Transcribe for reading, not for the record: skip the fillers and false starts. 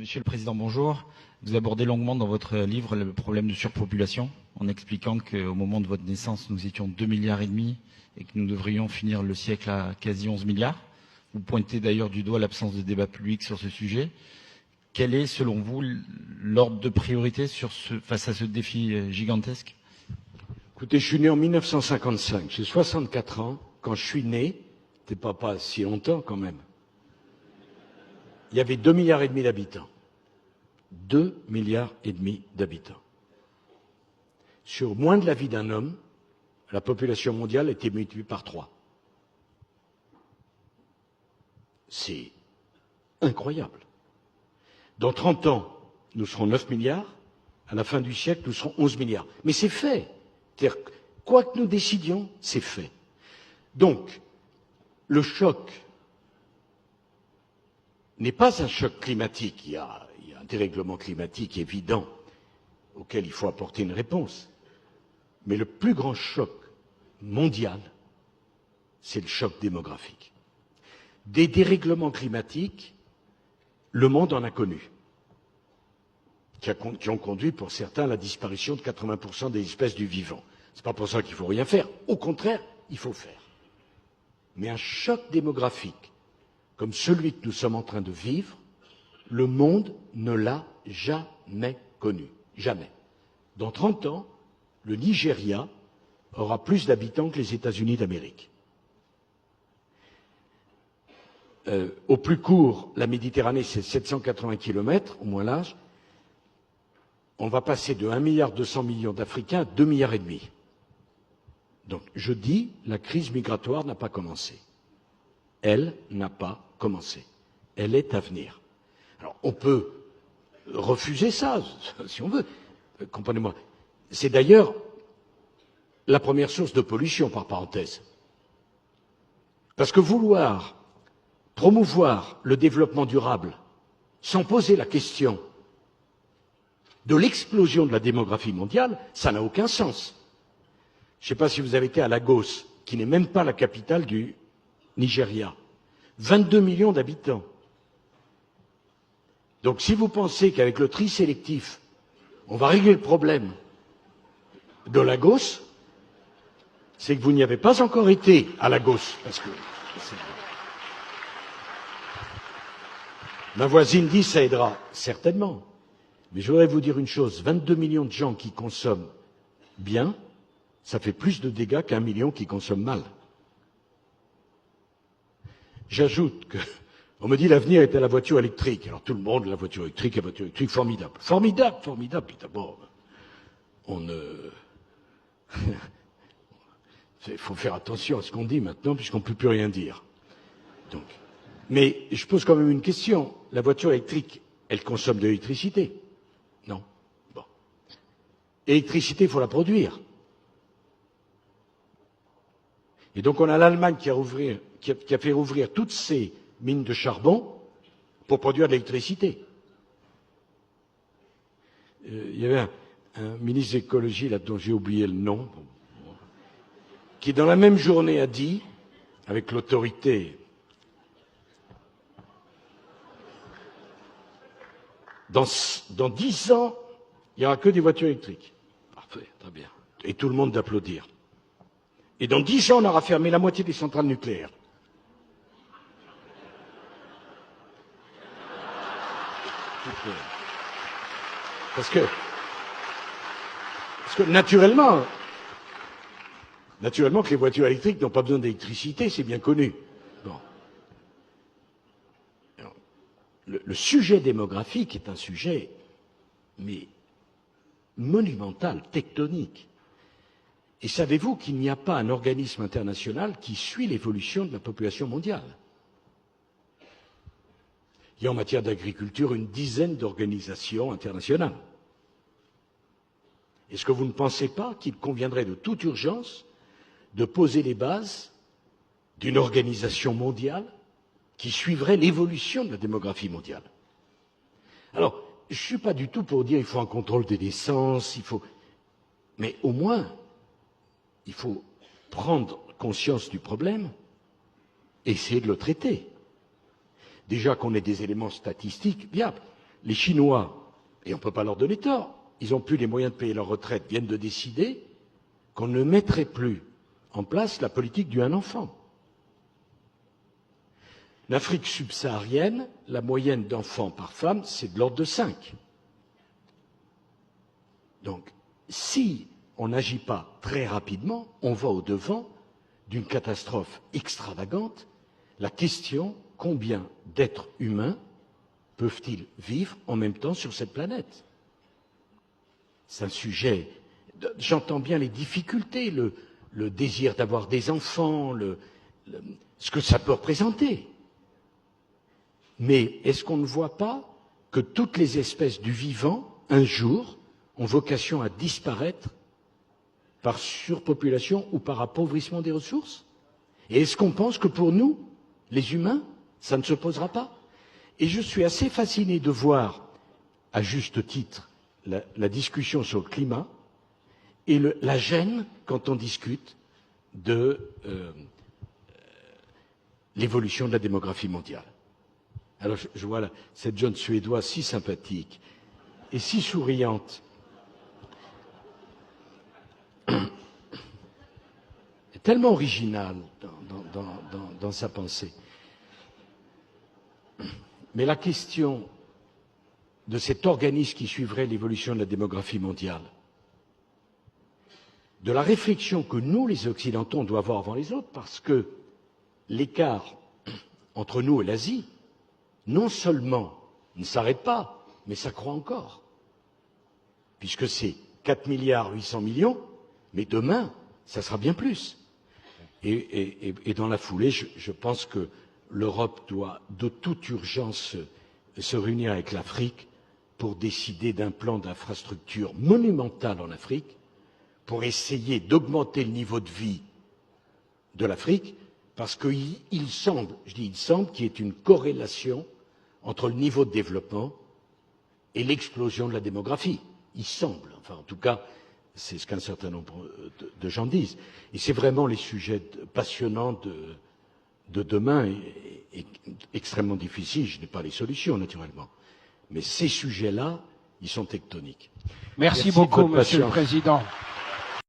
Monsieur le Président, bonjour. Vous abordez longuement dans votre livre le problème de surpopulation, en expliquant qu'au moment de votre naissance, nous étions 2,5 milliards et que nous devrions finir le siècle à quasi 11 milliards. Vous pointez d'ailleurs du doigt l'absence de débat public sur ce sujet. Quel est, selon vous, l'ordre de priorité face à ce défi gigantesque? Écoutez, je suis né en 1955, j'ai 64 ans. Quand je suis né, c'était pas si longtemps quand même, il y avait 2,5 milliards d'habitants. 2,5 milliards d'habitants. Sur moins de la vie d'un homme, la population mondiale a été multipliée par 3. C'est incroyable. Dans 30 ans, nous serons 9 milliards. À la fin du siècle, nous serons 11 milliards. Mais c'est fait. C'est-à-dire, quoi que nous décidions, c'est fait. Donc, le choc n'est pas un choc climatique. Il y a un dérèglement climatique évident auquel il faut apporter une réponse. Mais le plus grand choc mondial, c'est le choc démographique. Des dérèglements climatiques, le monde en a connu, qui ont conduit pour certains à la disparition de 80% des espèces du vivant. Ce n'est pas pour ça qu'il ne faut rien faire. Au contraire, il faut faire. Mais un choc démographique, comme celui que nous sommes en train de vivre, le monde ne l'a jamais connu. Jamais. Dans 30 ans, le Nigeria aura plus d'habitants que les États-Unis d'Amérique. Au plus court, la Méditerranée, c'est 780 km, au moins large. On va passer de 1,2 milliard d'Africains à 2,5 milliards. Donc, je dis, la crise migratoire n'a pas commencé. Elle n'a pas commencé. Elle est à venir. Alors, on peut refuser ça, si on veut. Comprenez-moi. C'est d'ailleurs la première source de pollution, par parenthèse. Parce que vouloir promouvoir le développement durable sans poser la question de l'explosion de la démographie mondiale, ça n'a aucun sens. Je ne sais pas si vous avez été à Lagos, qui n'est même pas la capitale du Nigeria. 22 millions d'habitants. Donc si vous pensez qu'avec le tri sélectif, on va régler le problème de Lagos, c'est que vous n'y avez pas encore été à Lagos. Parce que ma voisine dit ça aidera, certainement. Mais je voudrais vous dire une chose, 22 millions de gens qui consomment bien, ça fait plus de dégâts qu'1 million qui consomment mal. J'ajoute que, on me dit l'avenir est à la voiture électrique. Alors tout le monde, la voiture électrique, formidable. Formidable, formidable. Puis d'abord, il faut faire attention à ce qu'on dit maintenant, puisqu'on ne peut plus rien dire. Donc, mais je pose quand même une question. La voiture électrique, elle consomme de l'électricité? Non. Bon. L'électricité, il faut la produire. Et donc on a l'Allemagne qui a fait rouvrir toutes ses mines de charbon pour produire de l'électricité. Il y avait un ministre de l'écologie, là, dont j'ai oublié le nom, qui dans la même journée a dit, avec l'autorité, dans 10 ans, il n'y aura que des voitures électriques. Parfait, très bien. Et tout le monde d'applaudir. Et dans 10 ans, on aura fermé la moitié des centrales nucléaires. Parce que naturellement que les voitures électriques n'ont pas besoin d'électricité, c'est bien connu. Bon. Alors, le sujet démographique est un sujet, mais monumental, tectonique. Et savez-vous qu'il n'y a pas un organisme international qui suit l'évolution de la population mondiale? Il y a en matière d'agriculture une dizaine d'organisations internationales. Est-ce que vous ne pensez pas qu'il conviendrait de toute urgence de poser les bases d'une organisation mondiale qui suivrait l'évolution de la démographie mondiale? Alors, je ne suis pas du tout pour dire qu'il faut un contrôle des naissances, mais au moins, il faut prendre conscience du problème et essayer de le traiter. Déjà qu'on ait des éléments statistiques viables. les Chinois, et on ne peut pas leur donner tort, ils n'ont plus les moyens de payer leur retraite, viennent de décider qu'on ne mettrait plus en place la politique du un enfant. L'Afrique subsaharienne, la moyenne d'enfants par femme, c'est de l'ordre de 5. Donc, si on n'agit pas très rapidement, on va au-devant d'une catastrophe extravagante. La question, combien d'êtres humains peuvent-ils vivre en même temps sur cette planète? C'est un sujet... J'entends bien les difficultés, le désir d'avoir des enfants, ce que ça peut représenter. Mais est-ce qu'on ne voit pas que toutes les espèces du vivant, un jour, ont vocation à disparaître par surpopulation ou par appauvrissement des ressources? Et est-ce qu'on pense que pour nous, les humains, ça ne se posera pas? Et je suis assez fasciné de voir, à juste titre, la discussion sur le climat et la gêne quand on discute de l'évolution de la démographie mondiale. Alors je vois là, cette jeune Suédoise si sympathique et si souriante. Tellement originale dans sa pensée. Mais la question de cet organisme qui suivrait l'évolution de la démographie mondiale, de la réflexion que nous, les Occidentaux, on doit avoir avant les autres, parce que l'écart entre nous et l'Asie, non seulement ne s'arrête pas, mais ça croît encore. Puisque c'est 4 milliards 800 millions, mais demain, ça sera bien plus. Et dans la foulée, je pense que l'Europe doit de toute urgence se réunir avec l'Afrique pour décider d'un plan d'infrastructure monumental en Afrique, pour essayer d'augmenter le niveau de vie de l'Afrique, parce qu'il semble, je dis il semble, qu'il y ait une corrélation entre le niveau de développement et l'explosion de la démographie. Il semble, enfin en tout cas, c'est ce qu'un certain nombre de gens disent. Et c'est vraiment les sujets passionnants de demain et extrêmement difficiles. Je n'ai pas les solutions, naturellement. Mais ces sujets-là, ils sont tectoniques. Merci beaucoup, Monsieur le patience. Président.